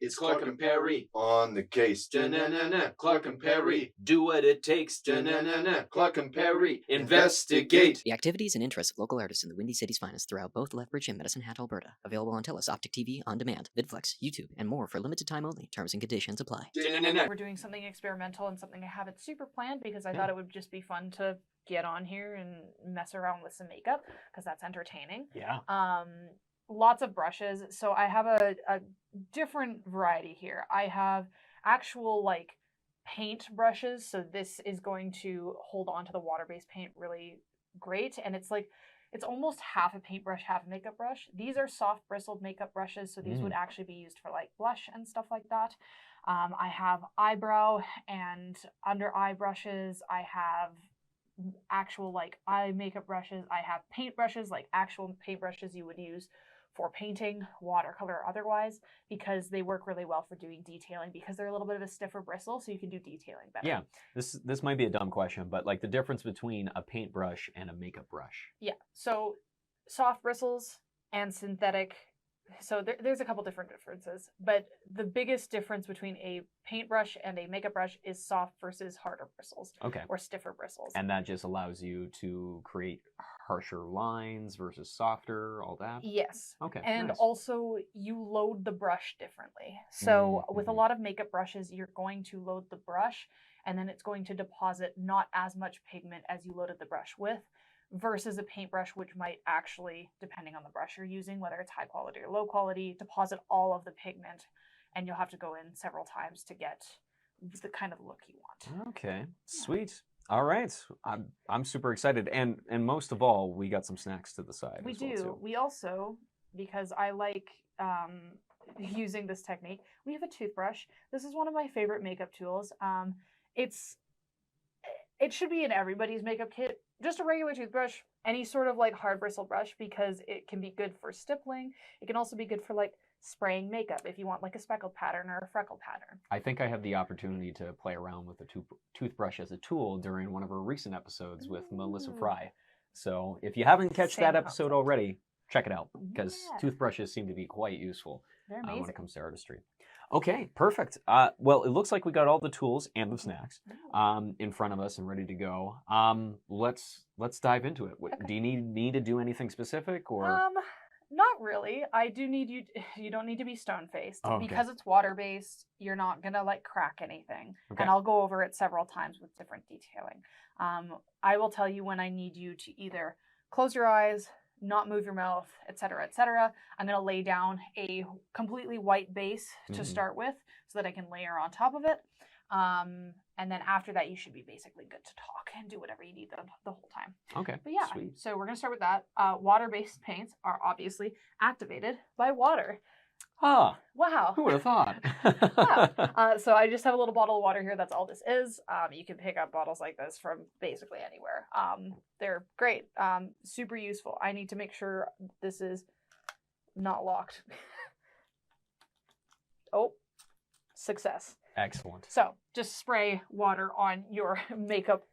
It's Clark and Perry on the case. Da-na-na-na. Clark and Perry Do what it takes. Da-na-na-na. Clark and Perry investigate. The activities and interests of local artists in the Windy City's finest throughout both Lethbridge and Medicine Hat, Alberta. Available on TELUS, Optic TV, On Demand, VidFlex, YouTube, and more for limited time only. Terms and conditions apply. Da-na-na-na. We're doing something experimental and something I haven't super planned because I thought it would just be fun to get on here and mess around with some makeup because that's entertaining. Yeah. Lots of brushes. So I have a different variety here. I have actual like paint brushes. So this is going to hold on to the water-based paint really great. And it's like, it's almost half a paintbrush, half a makeup brush. These are soft bristled makeup brushes. So these would actually be used for like blush and stuff like that. I have eyebrow and under eye brushes. I have actual like eye makeup brushes. I have paint brushes, like actual paint brushes you would use for painting, watercolor or otherwise, because they work really well for doing detailing because they're a little bit of a stiffer bristle, so you can do detailing better. Yeah, this might be a dumb question, but like the difference between a paintbrush and a makeup brush. Yeah, so soft bristles and synthetic. So there's a couple different differences, but the biggest difference between a paintbrush and a makeup brush is soft versus harder bristles. Okay. Or stiffer bristles. And that just allows you to create harsher lines versus softer, all that? Yes. Okay. And nice. also you load the brush differently. So with a lot of makeup brushes, you're going to load the brush and then it's going to deposit not as much pigment as you loaded the brush with, versus a paintbrush, which might actually, depending on the brush you're using, whether it's high quality or low quality, deposit all of the pigment, and you'll have to go in several times to get the kind of look you want. Okay, sweet. All right, I'm super excited, and most of all, we got some snacks to the side. We as well, do. too. We also, because I like using this technique, we have a toothbrush. This is one of my favorite makeup tools. It should be in everybody's makeup kit. Just a regular toothbrush, any sort of like hard bristle brush, because it can be good for stippling. It can also be good for like spraying makeup if you want like a speckled pattern or a freckle pattern. I think I had the opportunity to play around with the toothbrush as a tool during one of our recent episodes with Melissa Fry. So if you haven't catched that episode already, check it out, because toothbrushes seem to be quite useful when it comes to artistry. Okay, perfect. Well, it looks like we got all the tools and the snacks in front of us and ready to go. Let's dive into it. Okay. Do you need to do anything specific, or? Not really. I do need you. You don't need to be stone-faced. Okay. Because it's water-based. You're not gonna like crack anything. Okay. And I'll go over it several times with different detailing. I will tell you when I need you to either close your eyes, not move your mouth, etc., etc. I'm going to lay down a completely white base to start with so that I can layer on top of it. And then after that, you should be basically good to talk and do whatever you need the whole time. Okay, but yeah, sweet. So we're going to start with that. Water-based paints are obviously activated by water. Ah, wow. Who would have thought? Yeah. So I just have a little bottle of water here. That's all this is. You can pick up bottles like this from basically anywhere. They're great. Super useful. I need to make sure this is not locked. Oh, success. Excellent. So just spray water on your makeup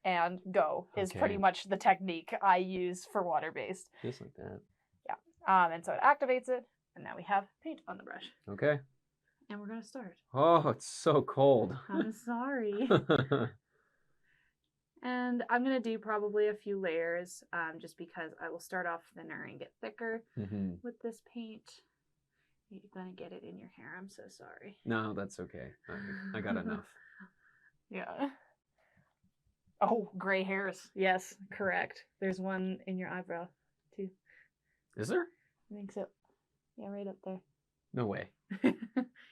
and go is pretty much the technique I use for water-based. Just like that. Yeah. And so it activates it. And now we have paint on the brush. Okay. And we're going to start. Oh, it's so cold. I'm sorry. And I'm going to do probably a few layers just because I will start off thinner and get thicker with this paint. You're going to get it in your hair. I'm so sorry. No, that's okay. I got enough. Yeah. Oh, gray hairs. Yes, correct. There's one in your eyebrow, too. Is there? I think so. Yeah, right up there. No way.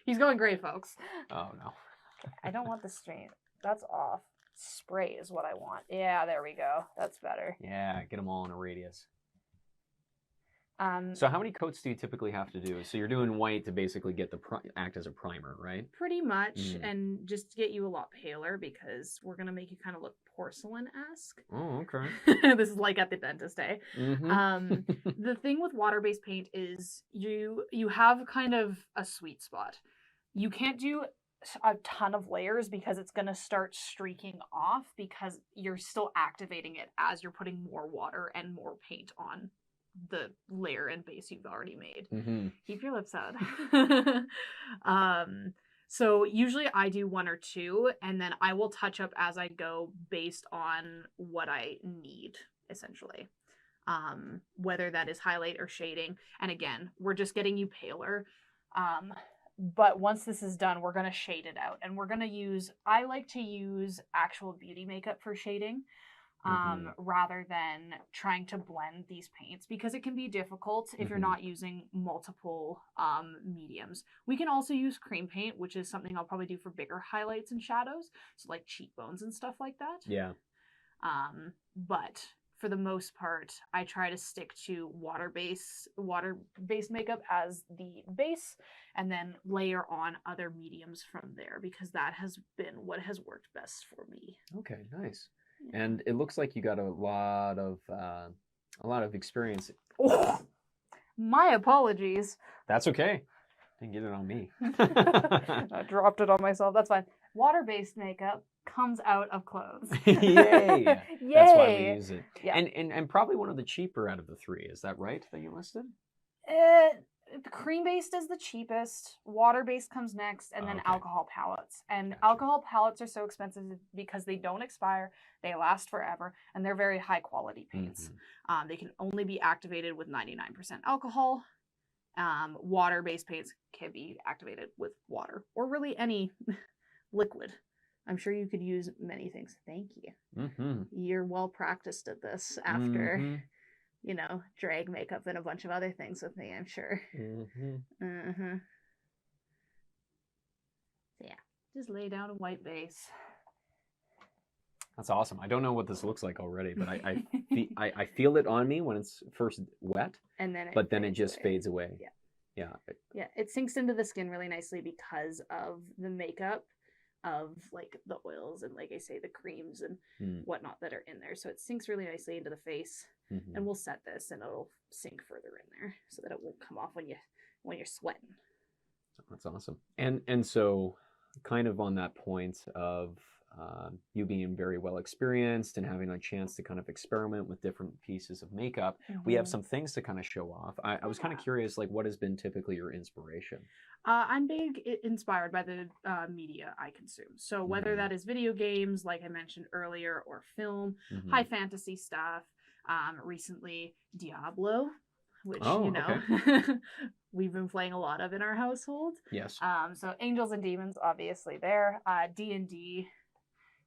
He's going gray, folks. Oh, no. Okay, I don't want the strain. That's off. Spray is what I want. Yeah, there we go. That's better. Yeah, get them all in a radius. So how many coats do you typically have to do? So you're doing white to basically get the act as a primer, right? Pretty much, and just to get you a lot paler because we're going to make you kind of look porcelain-esque. Oh, okay. This is like at the dentist day. The thing with water-based paint is you have kind of a sweet spot. You can't do a ton of layers because it's going to start streaking off because you're still activating it as you're putting more water and more paint on the layer and base you've already made. Mm-hmm. Keep your lips out. So usually I do 1 or 2, and then I will touch up as I go based on what I need, essentially. Whether that is highlight or shading. And again, we're just getting you paler. But once this is done, we're going to shade it out. And we're going to use, I like to use actual beauty makeup for shading. Rather than trying to blend these paints, because it can be difficult if you're not using multiple mediums. We can also use cream paint, which is something I'll probably do for bigger highlights and shadows, so like cheekbones and stuff like that. Yeah. But for the most part, I try to stick to water-based makeup as the base, and then layer on other mediums from there, because that has been what has worked best for me. Okay, nice. And it looks like you got a lot of experience. Oh, my apologies. That's okay. Didn't get it on me. I dropped it on myself. That's fine. Water-based makeup comes out of clothes. Yay! Yay! That's why we use it. Yeah. And probably one of the cheaper out of the 3. Is that right that you listed? Cream-based is the cheapest. Water-based comes next, and then Okay. alcohol palettes. And Gotcha. alcohol palettes are so expensive because they don't expire, they last forever, and they're very high-quality paints. They can only be activated with 99% alcohol. Water-based paints can be activated with water, or really any liquid. I'm sure you could use many things. Thank you. You're well practiced at this after... you know, drag makeup and a bunch of other things with me, I'm sure. So yeah, just lay down a white base. That's awesome. I don't know what this looks like already, but I feel it on me when it's first wet, And then it just fades away. Yeah. Yeah, it sinks into the skin really nicely because of the makeup of like the oils and, like I say, the creams and whatnot that are in there. So it sinks really nicely into the face. And we'll set this and it'll sink further in there so that it won't come off when you're sweating. That's awesome. And so kind of on that point of you being very well experienced and having a chance to kind of experiment with different pieces of makeup, we have some things to kind of show off. I was kind of curious, like, what has been typically your inspiration? I'm big inspired by the media I consume. So whether that is video games, like I mentioned earlier, or film, high fantasy stuff, recently Diablo, which, we've been playing a lot of in our household. Yes. So Angels and Demons, obviously there. D&D,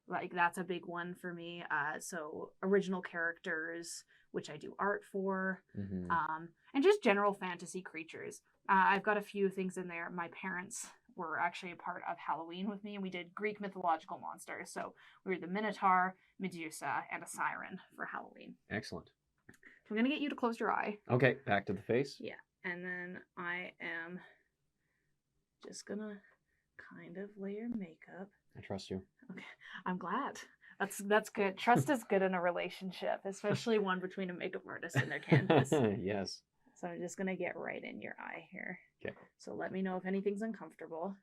like that's a big one for me. So original characters, which I do art for, and just general fantasy creatures. I've got a few things in there. My parents were actually a part of Halloween with me, and we did Greek mythological monsters. So we were the Minotaur, Medusa, and a Siren for Halloween. Excellent. So I'm going to get you to close your eye. Okay, back to the face. Yeah, and then I am just going to kind of layer makeup. I trust you. Okay, I'm glad. That's good. Trust is good in a relationship, especially one between a makeup artist and their canvas. Yes. So I'm just going to get right in your eye here. Okay. So let me know if anything's uncomfortable.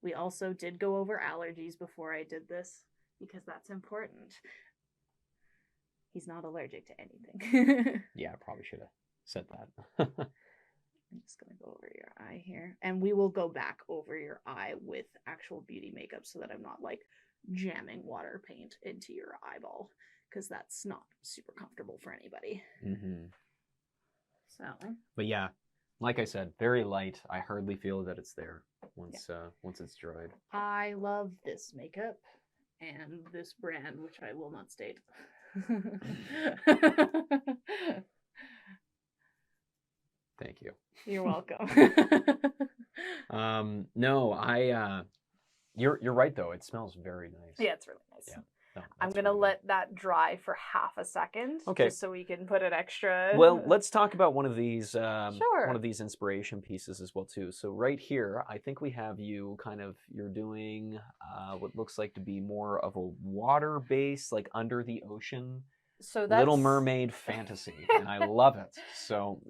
We also did go over allergies before I did this, because that's important. He's not allergic to anything. Yeah, I probably should have said that. I'm just going to go over your eye here. And we will go back over your eye with actual beauty makeup so that I'm not like jamming water paint into your eyeball, because that's not super comfortable for anybody. So. But yeah, like I said, very light. I hardly feel that it's there once it's dried. I love this makeup and this brand, which I will not state. Thank you. You're welcome. No, you're right though. It smells very nice. Yeah, it's really nice. Yeah. No, I'm that's gonna really let that dry for half a second, Okay. just so we can put an extra. Well, let's talk about one of these Sure. one of these inspiration pieces as well too. So right here, I think we have you're doing what looks like to be more of a water base, like under the ocean, so that's Little Mermaid fantasy, and I love it. So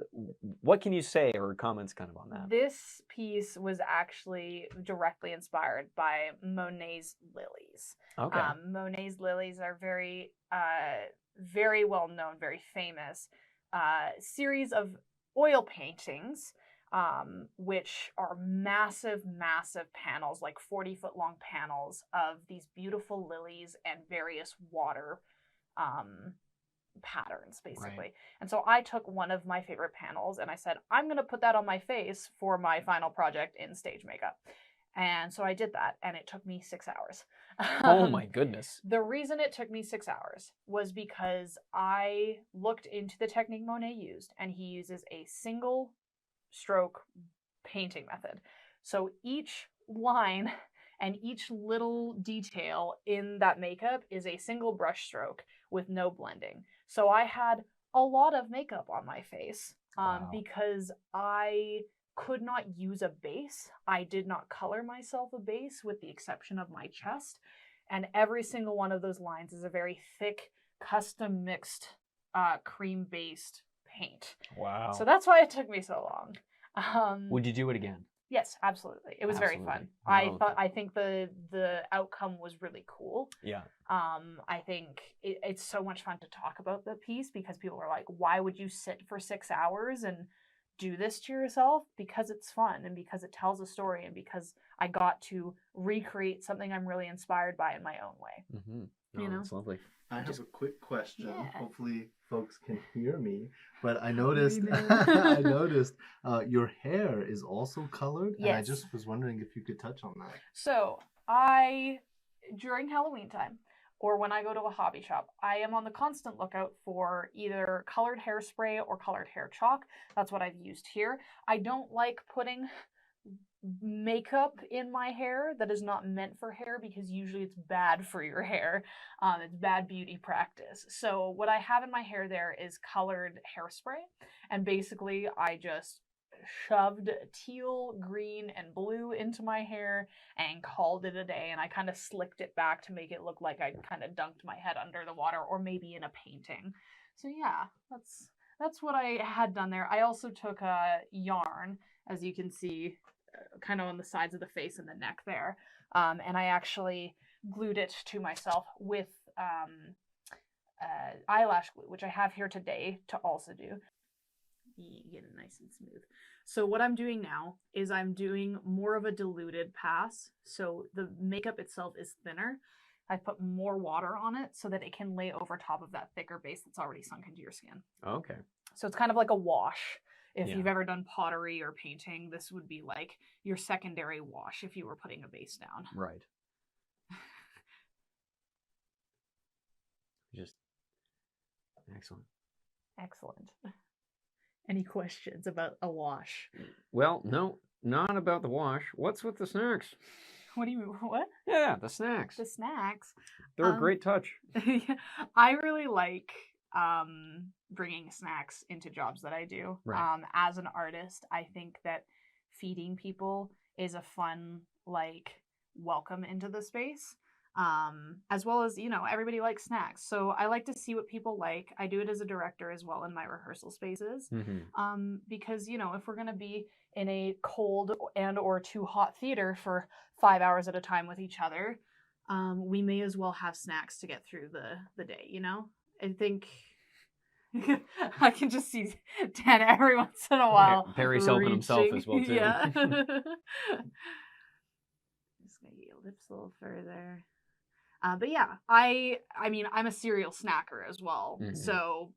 what can you say or comments kind of on that? This piece was actually directly inspired by Monet's lilies. Okay. Monet's lilies are very very well known, very famous series of oil paintings, which are massive, massive panels, like 40-foot long panels of these beautiful lilies and various water patterns, basically. Right. And so I took one of my favorite panels and I said, I'm going to put that on my face for my final project in stage makeup. And so I did that, and it took me 6 hours. Oh my goodness. The reason it took me 6 hours was because I looked into the technique Monet used, and he uses a single stroke painting method. So each line and each little detail in that makeup is a single brush stroke with no blending. So I had a lot of makeup on my face Wow. because I could not use a base. I did not color myself a base with the exception of my chest. And every single one of those lines is a very thick, custom mixed cream-based paint. Wow. So that's why it took me so long. Would you do it again? Yes, absolutely. It was very fun. Absolutely. Oh, I think the outcome was really cool. Yeah. I think it's so much fun to talk about the piece because people are like, why would you sit for 6 hours and do this to yourself? Because it's fun and because it tells a story and because I got to recreate something I'm really inspired by in my own way. Mm-hmm. You know? That's lovely. I have a quick question. Yeah. Hopefully folks can hear me. But I noticed your hair is also colored. Yes. And I just was wondering if you could touch on that. So during Halloween time, or when I go to a hobby shop, I am on the constant lookout for either colored hairspray or colored hair chalk. That's what I've used here. I don't like putting makeup in my hair that is not meant for hair because usually it's bad for your hair. It's bad beauty practice. So what I have in my hair there is colored hairspray. And basically I just shoved teal, green, and blue into my hair and called it a day. And I kind of slicked it back to make it look like I kind of dunked my head under the water or maybe in a painting. So yeah, that's what I had done there. I also took a yarn, as you can see, kind of on the sides of the face and the neck there. And I actually glued it to myself with eyelash glue, which I have here today to also do. You get it nice and smooth. So what I'm doing now is I'm doing more of a diluted pass. So the makeup itself is thinner. I put more water on it so that it can lay over top of that thicker base that's already sunk into your skin. Okay. So it's kind of like a wash. If Yeah. you've ever done pottery or painting, this would be like your secondary wash if you were putting a base down. Right. Just excellent. Excellent. Any questions about a wash? Well, no, not about the wash. What's with the snacks? What do you mean? What? Yeah, the snacks. The snacks. They're a great touch. I really like bringing snacks into jobs that I do. Right. As an artist, I think that feeding people is a fun, like, welcome into the space. As well as, everybody likes snacks. So I like to see what people like. I do it as a director as well in my rehearsal spaces. Mm-hmm. Because, if we're going to be in a cold and or too hot theater for 5 hours at a time with each other, we may as well have snacks to get through the day, I think I can just see Dan every once in a while. Perry's helping himself as well, too. Yeah. Just gonna get your lips a little further. But yeah, I mean, I'm a serial snacker as well. Mm-hmm. So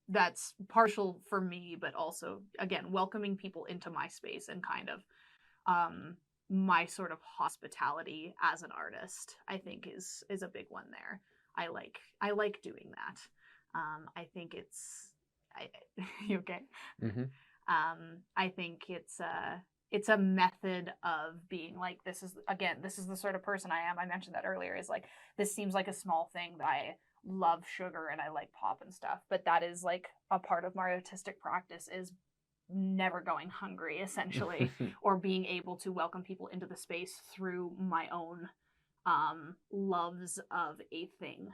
that's partial for me, but also, again, welcoming people into my space and kind of my sort of hospitality as an artist, I think is a big one there. I like doing that. I think it's you okay? Mm-hmm. I think it's a method of being like, this is the sort of person I am. I mentioned that earlier, is like, this seems like a small thing that I love sugar and I like pop and stuff, but that is like a part of my artistic practice is never going hungry, essentially, or being able to welcome people into the space through my own loves of a thing,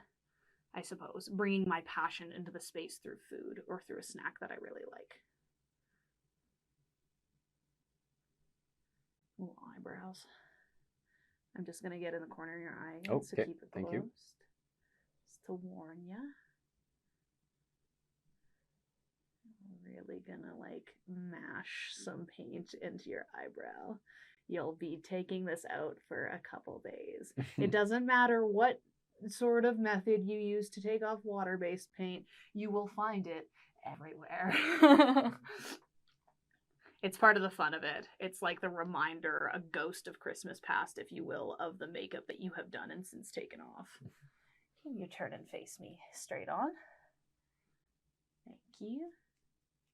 I suppose, bringing my passion into the space through food or through a snack that I really like. Little eyebrows. I'm just going to get in the corner of your eye to Okay, keep it thank closed. you. Just to warn you. really gonna like mash some paint into your eyebrow. You'll be taking this out for a couple days. It doesn't matter what sort of method you use to take off water-based paint, you will find it everywhere. It's part of the fun of it. It's like the reminder, a ghost of Christmas past, if you will, of the makeup that you have done and since taken off. Can you turn and face me straight on? Thank you.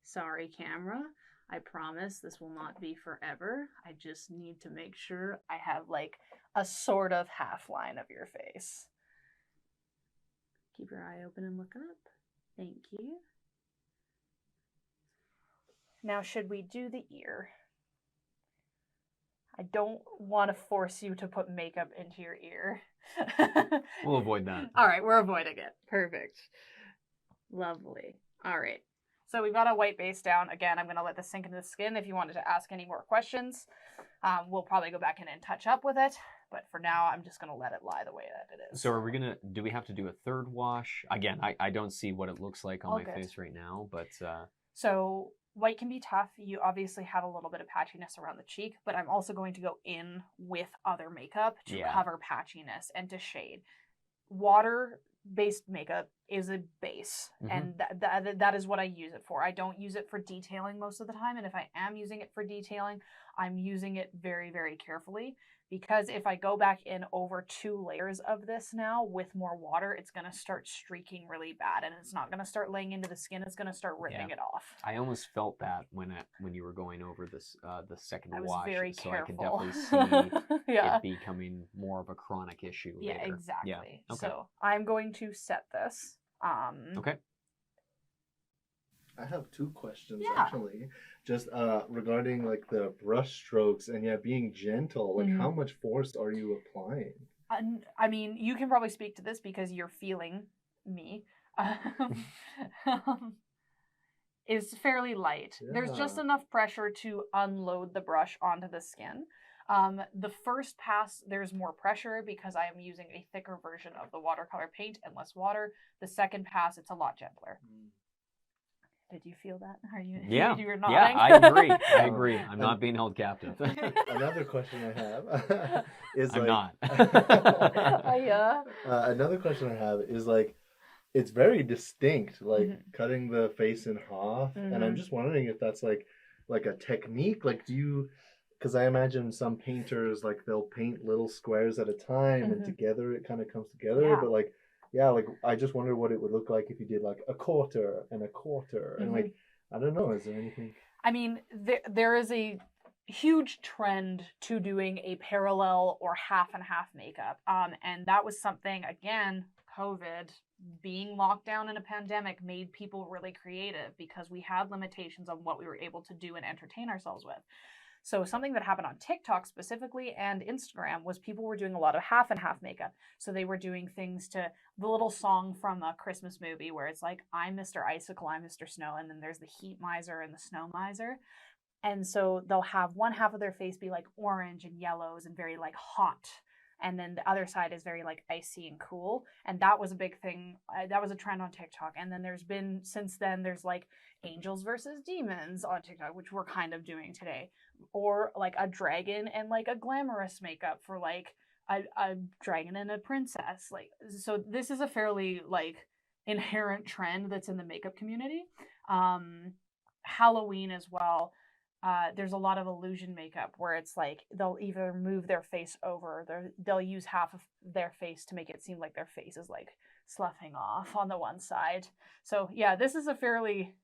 Sorry, camera. I promise this will not be forever. I just need to make sure I have like a sort of half line of your face. Keep your eye open and look up. Thank you. Now, should we do the ear? I don't want to force you to put makeup into your ear. We'll avoid that. All right, we're avoiding it. Perfect. Lovely. All right. So we've got a white base down. Again, I'm going to let this sink into the skin. If you wanted to ask any more questions, we'll probably go back in and touch up with it. But for now, I'm just going to let it lie the way that it is. So are we going to, do we have to do a third wash? Again, I don't see what it looks like on my face right now, but... So white can be tough. You obviously have a little bit of patchiness around the cheek, but I'm also going to go in with other makeup to cover patchiness and to shade. Water-based makeup is a base, and that is what I use it for. I don't use it for detailing most of the time, and if I am using it for detailing, I'm using it very, very carefully, because if I go back in over 2 layers of this now with more water, it's going to start streaking really bad, and it's not going to start laying into the skin. It's going to start ripping it off. I almost felt that when you were going over this the second wash. I was very so careful. I could definitely see it becoming more of a chronic issue later. Yeah, exactly. Yeah. Okay. So I'm going to set this. Okay. I have 2 questions actually, just regarding like the brush strokes and being gentle. Like, how much force are you applying? I mean, you can probably speak to this because you're feeling me. Is fairly light. Yeah. There's just enough pressure to unload the brush onto the skin. The first pass, there's more pressure because I am using a thicker version of the watercolor paint and less water. The second pass, it's a lot gentler. Did you feel that? Are you? Yeah. You were nodding? Yeah, I agree. I agree. I'm not being held captive. Another question I have is I'm not. Another question I have is like, it's very distinct, like cutting the face in half, and I'm just wondering if that's like a technique. Like, do you? Because I imagine some painters, like, they'll paint little squares at a time, and together it kind of comes together. Yeah. But like, I just wonder what it would look like if you did like a quarter and a quarter, and like, I don't know. Is there anything? I mean, there is a huge trend to doing a parallel or half and half makeup, and that was something, again, COVID, being locked down in a pandemic, made people really creative because we had limitations on what we were able to do and entertain ourselves with. So something that happened on TikTok specifically and Instagram was people were doing a lot of half and half makeup. So they were doing things to the little song from a Christmas movie where it's like, I'm Mr. Icicle, I'm Mr. Snow, and then there's the heat miser and the snow miser. And so they'll have one half of their face be like orange and yellows and very like hot. And then the other side is very like icy and cool. And that was a big thing. That was a trend on TikTok. And then since then, there's like angels versus demons on TikTok, which we're kind of doing today. Or like a dragon and like a glamorous makeup for like a dragon and a princess. Like, so this is a fairly like inherent trend that's in the makeup community. Halloween as well. There's a lot of illusion makeup where it's like they'll either move their face over, they'll use half of their face to make it seem like their face is like sloughing off on the one side. So yeah, this is a fairly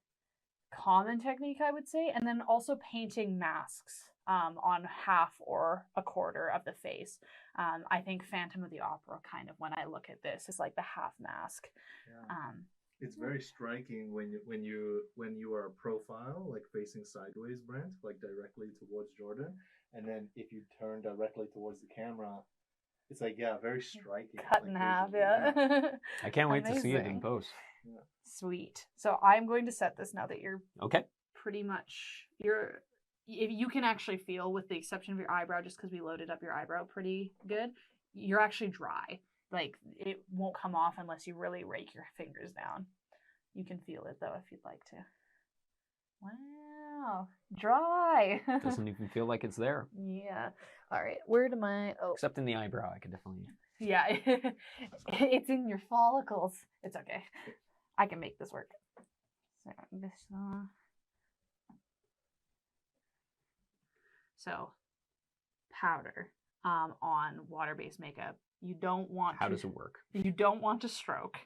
common technique, I would say. And then also painting masks on half or a quarter of the face. I think Phantom of the Opera kind of, when I look at this, is like the half mask. Yeah. It's very striking when you are a profile, like facing sideways, Brent, like directly towards Jordyn, and then if you turn directly towards the camera, it's like, very striking. Cut in half, yeah. I can't wait to see it in post. Yeah. Sweet. So I'm going to set this now that you're pretty much, you can actually feel, with the exception of your eyebrow, just because we loaded up your eyebrow pretty good, you're actually dry. Like, it won't come off unless you really rake your fingers down. You can feel it, though, if you'd like to. Wow. Dry. Doesn't even feel like it's there. Yeah. All right. Where do my... Oh. Except in the eyebrow, I could definitely... Yeah. It's in your follicles. It's okay. I can make this work. So, this... So, powder on water-based makeup. You don't want How to... does it work? You don't want to stroke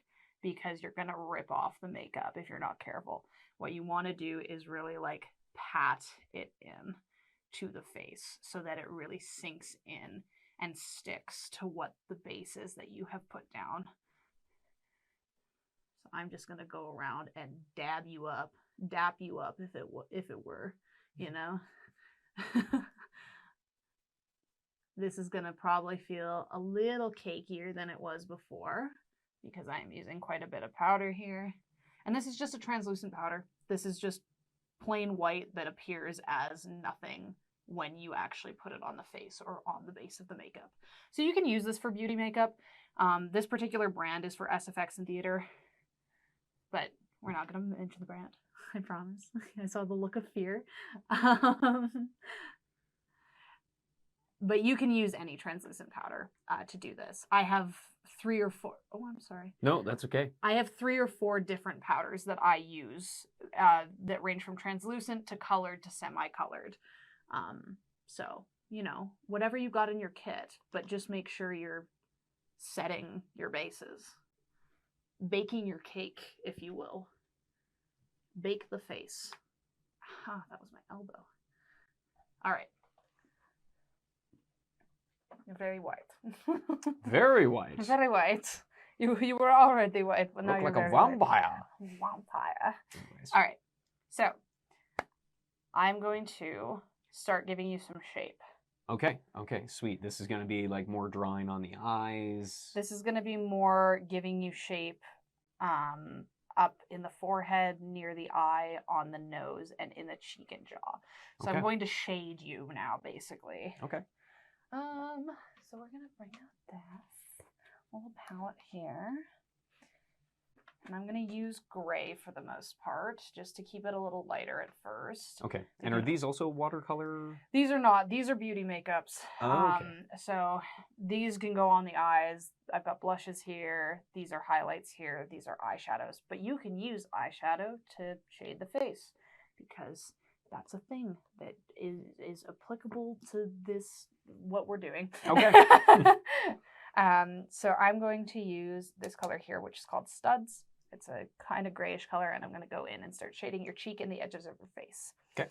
because you're going to rip off the makeup if you're not careful. What you want to do is really like pat it in to the face so that it really sinks in and sticks to what the base is that you have put down. So I'm just going to go around and dap you up if it were, you know. This is going to probably feel a little cakier than it was before because I am using quite a bit of powder here. And this is just a translucent powder. This is just plain white that appears as nothing when you actually put it on the face or on the base of the makeup. So you can use this for beauty makeup. This particular brand is for SFX and theater, but we're not going to mention the brand, I promise. I saw the look of fear. But you can use any translucent powder to do this. I have 3 or 4. Oh, I'm sorry. No, that's okay. I have 3 or 4 different powders that I use that range from translucent to colored to semi-colored. So, you know, whatever you got in your kit, but just make sure you're setting your bases. Baking your cake, if you will. Bake the face. Ah, that was my elbow. All right. You're very white. Very white. Very white. You were already white, but now Look you're like a very vampire. white. Vampire. Anyways. All right. So I'm going to start giving you some shape. Okay, sweet. This is going to be like more drawing on the eyes. This is going to be more giving you shape up in the forehead, near the eye, on the nose, and in the cheek and jaw. So Okay. I'm going to shade you now, basically. Okay. So we're gonna bring out this little palette here. And I'm gonna use gray for the most part, just to keep it a little lighter at first. Okay. And are these also watercolor? These are not. These are beauty makeups. Oh, okay. So these can go on the eyes. I've got blushes here. These are highlights here. These are eyeshadows. But you can use eyeshadow to shade the face because that's a thing that is applicable to what we're doing. Okay. So I'm going to use this color here, which is called Studs. It's a kind of grayish color, and I'm going to go in and start shading your cheek and the edges of your face. Okay.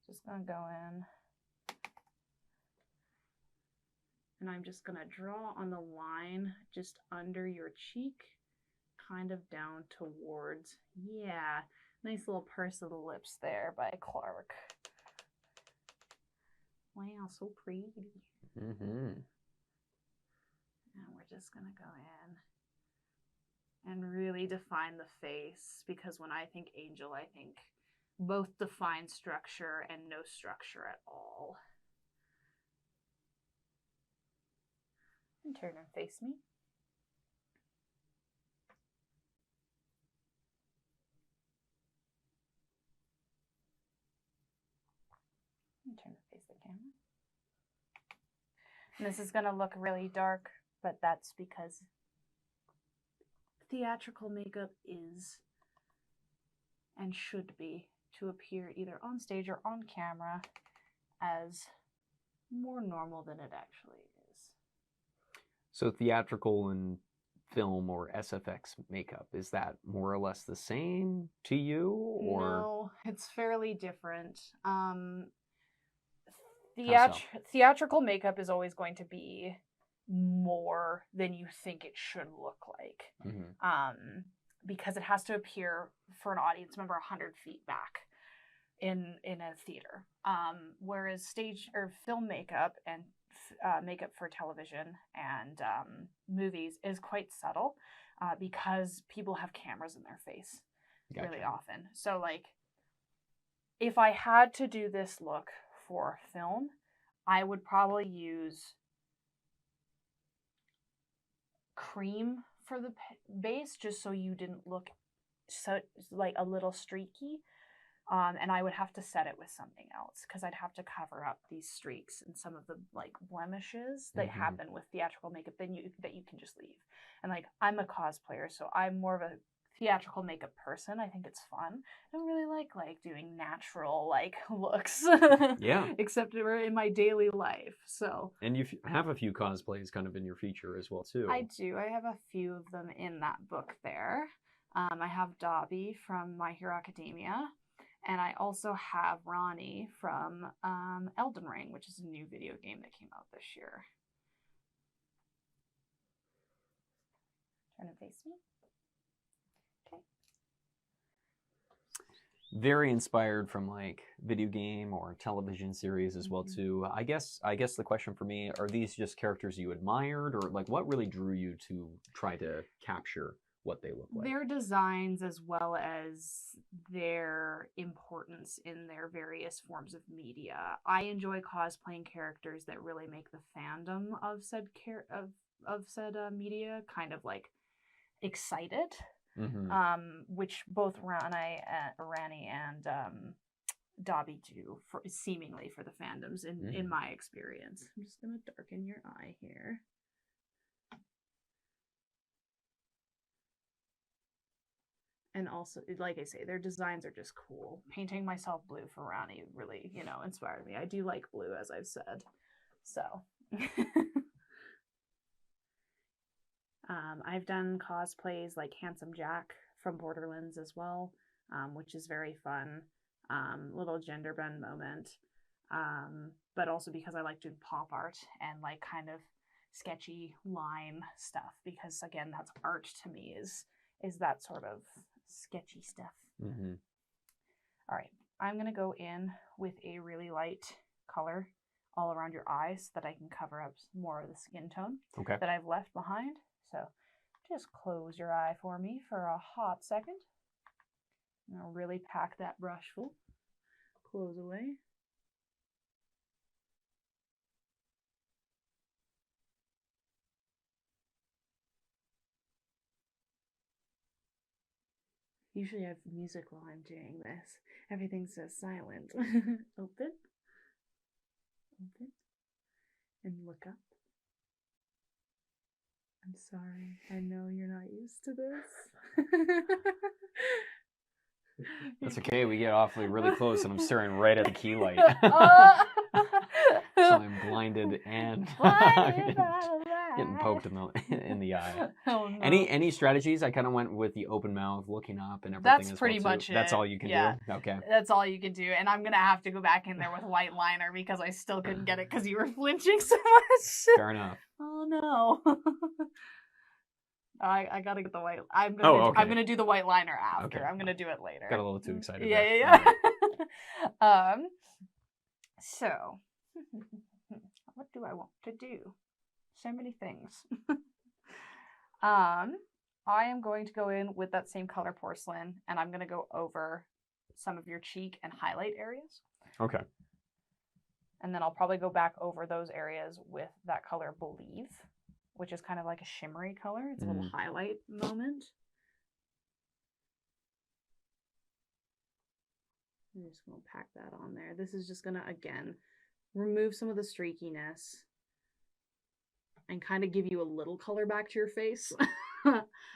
Just going to go in. And I'm just going to draw on the line just under your cheek, kind of down towards, yeah, nice little purse of the lips there by Clark. Wow, so pretty. Mm-hmm. And we're just going to go in and really define the face, because when I think angel, I think both defined structure and no structure at all. And turn and face me. And turn to face the camera. And this is going to look really dark, but that's because theatrical makeup is and should be to appear either on stage or on camera as more normal than it actually is. So theatrical and film or SFX makeup, is that more or less the same to you? Or No, it's fairly different. How so? Theatrical makeup is always going to be more than you think it should look like. Mm-hmm. Because it has to appear for an audience member 100 feet back in a theater. Whereas stage or film makeup and makeup for television and movies is quite subtle because people have cameras in their face really often. So like, if I had to do this look for film, I would probably use cream for the base, just so you didn't look so like a little streaky. And I would have to set it with something else because I'd have to cover up these streaks and some of the like blemishes that happen with theatrical makeup that you can just leave. And like I'm a cosplayer, so I'm more of a theatrical makeup person. I think it's fun. I don't really like doing natural like looks. Yeah. Except in my daily life. So. And you have a few cosplays kind of in your feature as well too. I do. I have a few of them in that book there. I have Dobby from My Hero Academia. And I also have Ronnie from Elden Ring, which is a new video game that came out this year. Trying to face me? Okay. Very inspired from like video game or television series as well too. I guess the question for me, are these just characters you admired, or like what really drew you to try to capture what they look like? Their designs as well as their importance in their various forms of media. I enjoy cosplaying characters that really make the fandom of said media kind of like excited. Which both Rani and Dobby do seemingly for the fandoms in my experience. I'm just gonna darken your eye here. And also, like I say, their designs are just cool. Painting myself blue for Rani really, inspired me. I do like blue, as I've said. So. I've done cosplays like Handsome Jack from Borderlands as well, which is very fun. Little gender bend moment. But also because I like doing pop art and like kind of sketchy line stuff, because again, that's art to me is that sort of sketchy stuff. All right, I'm gonna go in with a really light color all around your eyes so that I can cover up more of the skin tone that I've left behind. So just close your eye for me for a hot second. And I'll really pack that brush full. Close away. Usually I have music while I'm doing this. Everything's so silent. Open. Open. And look up. I'm sorry. I know you're not used to this. That's okay. We get awfully really close, and I'm staring right at the key light. So I'm blinded and getting poked in the eye. Oh, no. Any strategies? I kind of went with the open mouth, looking up, and everything. That's as pretty well much too. it. That's all you can Yeah. do. Okay. That's all you can do, and I'm gonna have to go back in there with white liner because I still couldn't get it because you were flinching so much. Fair enough. Oh no. I gotta get the white. I'm gonna do the white liner after. Okay. I'm gonna do it later. Got a little too excited. Yeah. So, what do I want to do? So many things. I am going to go in with that same color porcelain, and I'm gonna go over some of your cheek and highlight areas. Okay. And then I'll probably go back over those areas with that color Believe, which is kind of like a shimmery color. It's a little highlight moment. I'm just going to pack that on there. This is just going to, again, remove some of the streakiness and kind of give you a little color back to your face.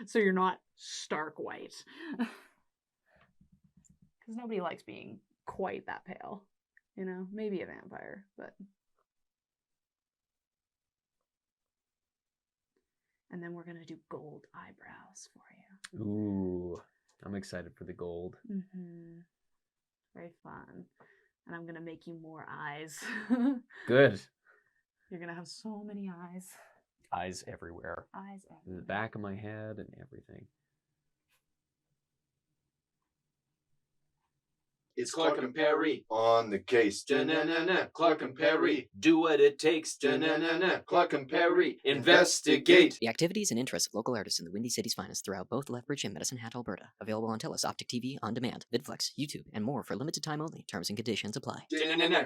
So you're not stark white. Because nobody likes being quite that pale. You know, maybe a vampire, but... And then we're going to do gold eyebrows for you. Ooh, I'm excited for the gold. Mm-hmm. Very fun. And I'm going to make you more eyes. Good. You're going to have so many eyes. Eyes everywhere. Eyes everywhere. The back of my head and everything. It's Clark and Perry on the case. Da-na-na-na. Clark and Perry do what it takes. Da-na-na-na. Clark and Perry investigate. The activities and interests of local artists in the Windy City's finest throughout both Lethbridge and Medicine Hat, Alberta. Available on TELUS, Optic TV, On Demand, VidFlex, YouTube, and more for limited time only. Terms and conditions apply. Da-na-na-na.